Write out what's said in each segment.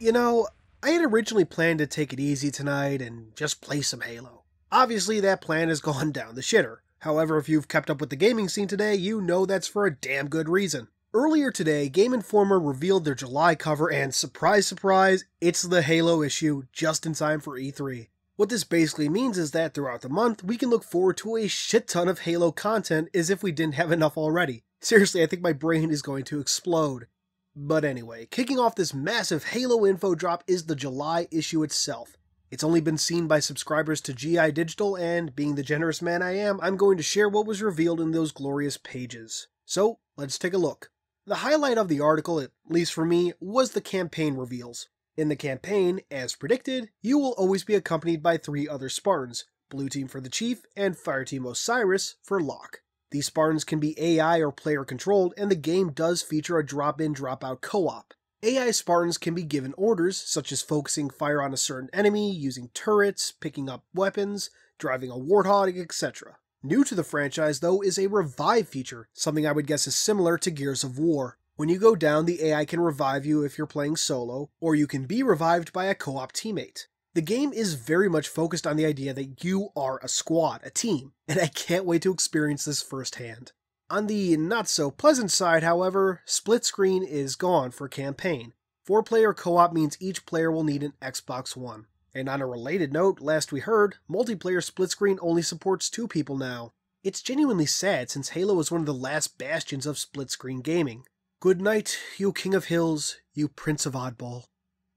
You know, I had originally planned to take it easy tonight and just play some Halo. Obviously, that plan has gone down the shitter. However, if you've kept up with the gaming scene today, you know that's for a damn good reason. Earlier today, Game Informer revealed their July cover and surprise surprise, it's the Halo issue just in time for E3. What this basically means is that throughout the month, we can look forward to a shit ton of Halo content as if we didn't have enough already. Seriously, I think my brain is going to explode. But anyway, kicking off this massive Halo info drop is the July issue itself. It's only been seen by subscribers to GI Digital, and being the generous man I am, I'm going to share what was revealed in those glorious pages. So, let's take a look. The highlight of the article, at least for me, was the campaign reveals. In the campaign, as predicted, you will always be accompanied by 3 other Spartans, Blue Team for the Chief and Fire Team Osiris for Locke. These Spartans can be AI or player controlled, and the game does feature a drop-in drop-out co-op. AI Spartans can be given orders, such as focusing fire on a certain enemy, using turrets, picking up weapons, driving a warthog, etc. New to the franchise, though, is a revive feature, something I would guess is similar to Gears of War. When you go down, the AI can revive you if you're playing solo, or you can be revived by a co-op teammate. The game is very much focused on the idea that you are a squad, a team, and I can't wait to experience this firsthand. On the not-so-pleasant side, however, split screen is gone for campaign. 4-player co-op means each player will need an Xbox One. And on a related note, last we heard, multiplayer split screen only supports 2 people now. It's genuinely sad since Halo was one of the last bastions of split screen gaming. Good night, you King of Hills, you Prince of Oddball.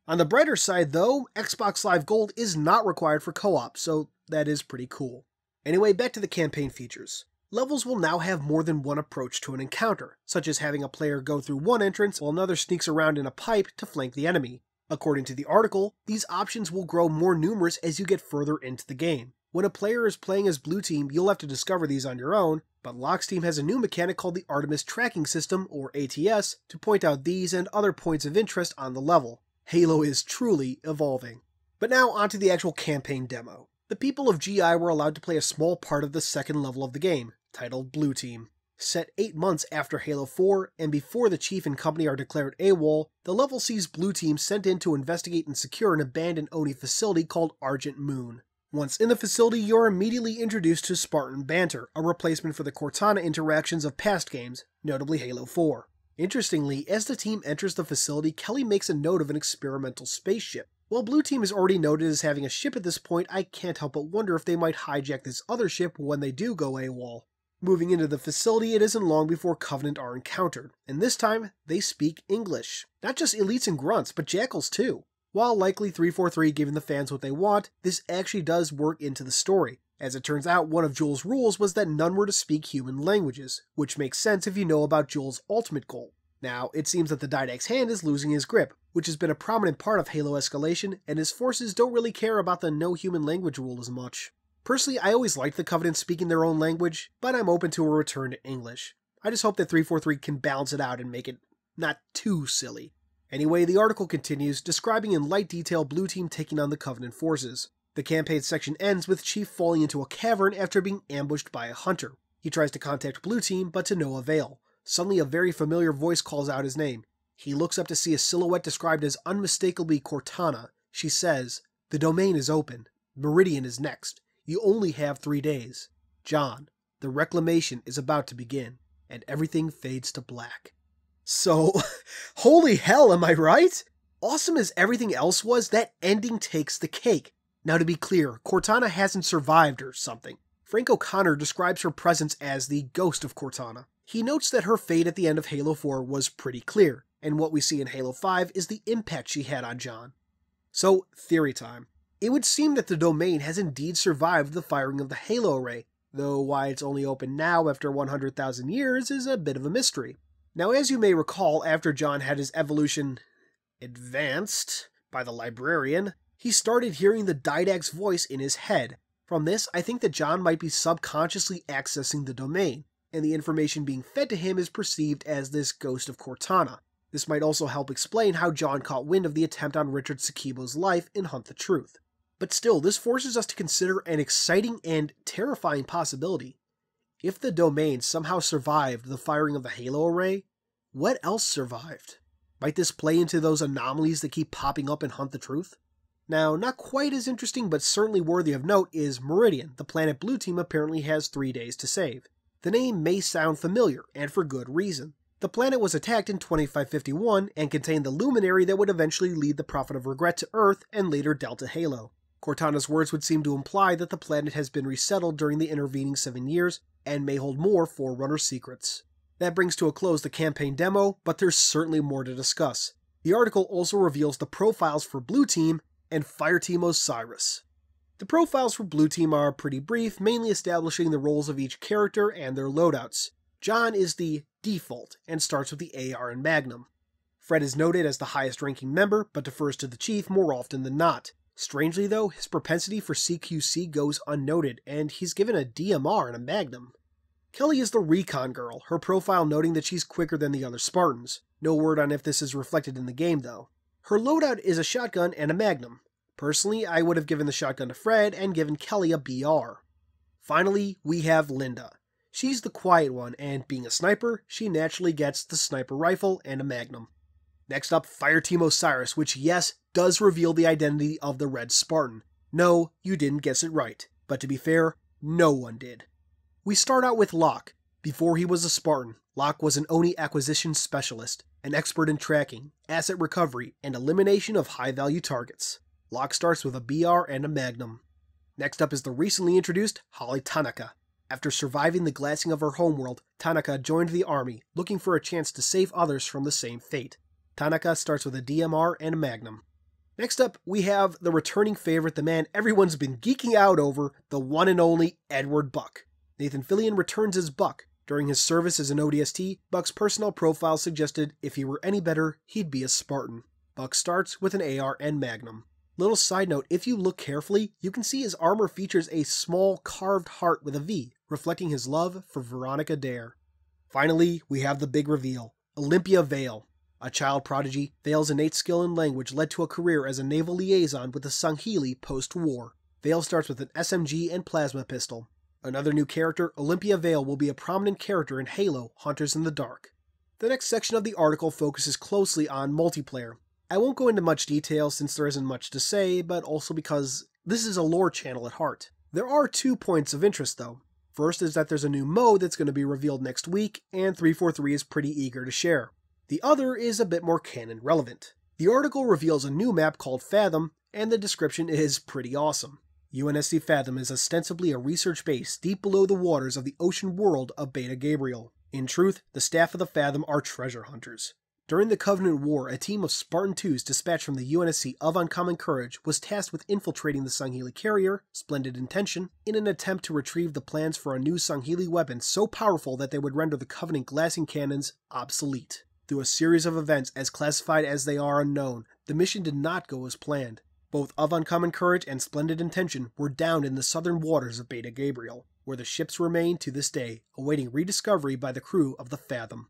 On the brighter side though, Xbox Live Gold is not required for co-op, so that is pretty cool. Anyway, back to the campaign features. Levels will now have more than one approach to an encounter, such as having a player go through one entrance while another sneaks around in a pipe to flank the enemy. According to the article, these options will grow more numerous as you get further into the game. When a player is playing as Blue Team, you'll have to discover these on your own, but Locke's team has a new mechanic called the Artemis Tracking System, or ATS, to point out these and other points of interest on the level. Halo is truly evolving. But now onto the actual campaign demo. The people of GI were allowed to play a small part of the second level of the game, titled Blue Team. Set 8 months after Halo 4, and before the Chief and company are declared AWOL, the level sees Blue Team sent in to investigate and secure an abandoned Oni facility called Argent Moon. Once in the facility, you're immediately introduced to Spartan Banter, a replacement for the Cortana interactions of past games, notably Halo 4. Interestingly, as the team enters the facility, Kelly makes a note of an experimental spaceship. While Blue Team is already noted as having a ship at this point, I can't help but wonder if they might hijack this other ship when they do go AWOL. Moving into the facility, it isn't long before Covenant are encountered, and this time, they speak English. Not just elites and grunts, but jackals too. While likely 343 giving the fans what they want, this actually does work into the story. As it turns out, one of Joel's rules was that none were to speak human languages, which makes sense if you know about Joel's ultimate goal. Now, it seems that the Didact's hand is losing his grip, which has been a prominent part of Halo escalation, and his forces don't really care about the no human language rule as much. Personally, I always liked the Covenant speaking their own language, but I'm open to a return to English. I just hope that 343 can balance it out and make it not too silly. Anyway, the article continues, describing in light detail Blue Team taking on the Covenant forces. The campaign section ends with Chief falling into a cavern after being ambushed by a hunter. He tries to contact Blue Team, but to no avail. Suddenly a very familiar voice calls out his name. He looks up to see a silhouette described as unmistakably Cortana. She says, "The domain is open. Meridian is next. You only have 3 days. John, the reclamation is about to begin." And everything fades to black. So, holy hell, am I right? Awesome as everything else was, that ending takes the cake. Now to be clear, Cortana hasn't survived or something. Frank O'Connor describes her presence as the ghost of Cortana. He notes that her fate at the end of Halo 4 was pretty clear, and what we see in Halo 5 is the impact she had on John. So, theory time. It would seem that the domain has indeed survived the firing of the Halo array, though why it's only open now after 100,000 years is a bit of a mystery. Now, as you may recall, after John had his evolution advanced by the librarian, he started hearing the Didact's voice in his head. From this, I think that John might be subconsciously accessing the domain, and the information being fed to him is perceived as this ghost of Cortana. This might also help explain how John caught wind of the attempt on Richard Sakibo's life in Hunt the Truth. But still, this forces us to consider an exciting and terrifying possibility. If the domain somehow survived the firing of the Halo array, what else survived? Might this play into those anomalies that keep popping up in Hunt the Truth? Now, not quite as interesting but certainly worthy of note is Meridian, the planet Blue Team apparently has 3 days to save. The name may sound familiar, and for good reason. The planet was attacked in 2551 and contained the luminary that would eventually lead the Prophet of Regret to Earth and later Delta Halo. Cortana's words would seem to imply that the planet has been resettled during the intervening 7 years and may hold more Forerunner secrets. That brings to a close the campaign demo, but there's certainly more to discuss. The article also reveals the profiles for Blue Team and Fireteam Osiris. The profiles for Blue Team are pretty brief, mainly establishing the roles of each character and their loadouts. John is the default and starts with the AR and Magnum. Fred is noted as the highest ranking member, but defers to the Chief more often than not. Strangely though, his propensity for CQC goes unnoted, and he's given a DMR and a Magnum. Kelly is the recon girl, her profile noting that she's quicker than the other Spartans. No word on if this is reflected in the game though. Her loadout is a shotgun and a Magnum. Personally, I would have given the shotgun to Fred and given Kelly a BR. Finally, we have Linda. She's the quiet one, and being a sniper, she naturally gets the sniper rifle and a Magnum. Next up, Fireteam Osiris, which yes, does reveal the identity of the Red Spartan. No, you didn't guess it right, but to be fair, no one did. We start out with Locke. Before he was a Spartan, Locke was an Oni acquisition specialist, an expert in tracking, asset recovery, and elimination of high-value targets. Locke starts with a BR and a Magnum. Next up is the recently introduced Holly Tanaka. After surviving the glassing of her homeworld, Tanaka joined the army, looking for a chance to save others from the same fate. Tanaka starts with a DMR and a Magnum. Next up, we have the returning favorite, the man everyone's been geeking out over, the one and only Edward Buck. Nathan Fillion returns as Buck. During his service as an ODST, Buck's personnel profile suggested if he were any better, he'd be a Spartan. Buck starts with an AR and Magnum. Little side note, if you look carefully, you can see his armor features a small carved heart with a V, reflecting his love for Veronica Dare. Finally, we have the big reveal, Olympia Vale. A child prodigy, Vale's innate skill in language led to a career as a naval liaison with the Sangheili post-war. Vale starts with an SMG and plasma pistol. Another new character, Olympia Vale, will be a prominent character in Halo, Hunters in the Dark. The next section of the article focuses closely on multiplayer. I won't go into much detail since there isn't much to say, but also because this is a lore channel at heart. There are 2 points of interest though. First is that there's a new mode that's going to be revealed next week, and 343 is pretty eager to share. The other is a bit more canon relevant. The article reveals a new map called Fathom, and the description is pretty awesome. UNSC Fathom is ostensibly a research base deep below the waters of the ocean world of Beta Gabriel. In truth, the staff of the Fathom are treasure hunters. During the Covenant War, a team of Spartan 2s dispatched from the UNSC of Uncommon Courage was tasked with infiltrating the Sangheili carrier, Splendid Intention, in an attempt to retrieve the plans for a new Sangheili weapon so powerful that they would render the Covenant glassing cannons obsolete. Through a series of events as classified as they are unknown, the mission did not go as planned. Both Of Uncommon Courage and Splendid Intention were downed in the southern waters of Beta Gabriel, where the ships remain to this day, awaiting rediscovery by the crew of the Fathom.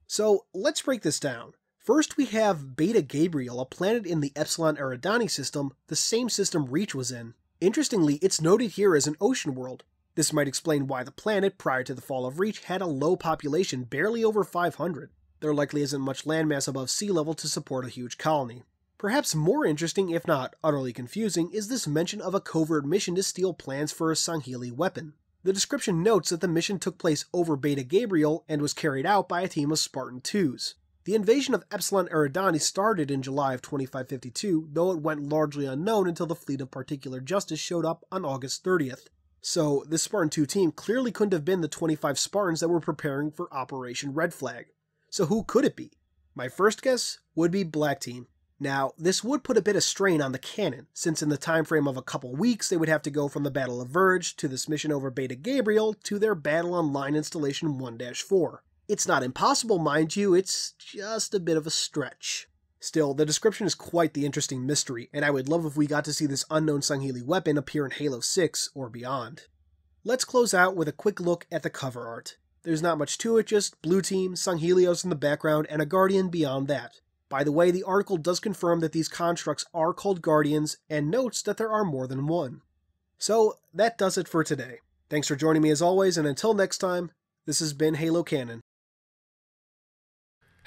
So, let's break this down. First we have Beta Gabriel, a planet in the Epsilon Eridani system, the same system Reach was in. Interestingly, it's noted here as an ocean world. This might explain why the planet, prior to the fall of Reach, had a low population, barely over 500. There likely isn't much landmass above sea level to support a huge colony. Perhaps more interesting, if not utterly confusing, is this mention of a covert mission to steal plans for a Sangheili weapon. The description notes that the mission took place over Beta Gabriel and was carried out by a team of Spartan 2s. The invasion of Epsilon Eridani started in July of 2552, though it went largely unknown until the fleet of Particular Justice showed up on August 30th. So, this Spartan 2 team clearly couldn't have been the 25 Spartans that were preparing for Operation Red Flag. So who could it be? My first guess would be Black Team. Now, this would put a bit of strain on the canon, since in the time frame of a couple weeks they would have to go from the Battle of Verge to this mission over Beta Gabriel to their battle on Line Installation 1-4. It's not impossible, mind you, it's just a bit of a stretch. Still, the description is quite the interesting mystery, and I would love if we got to see this unknown Sangheili weapon appear in Halo 6 or beyond. Let's close out with a quick look at the cover art. There's not much to it, just Blue Team, Sanghelios in the background, and a Guardian beyond that. By the way, the article does confirm that these constructs are called Guardians, and notes that there are more than one. So, that does it for today. Thanks for joining me as always, and until next time, this has been Halo Canon.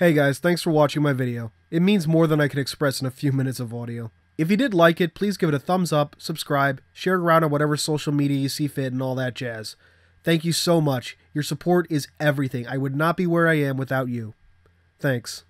Hey guys, thanks for watching my video. It means more than I can express in a few minutes of audio. If you did like it, please give it a thumbs up, subscribe, share it around on whatever social media you see fit, and all that jazz. Thank you so much. Your support is everything. I would not be where I am without you. Thanks.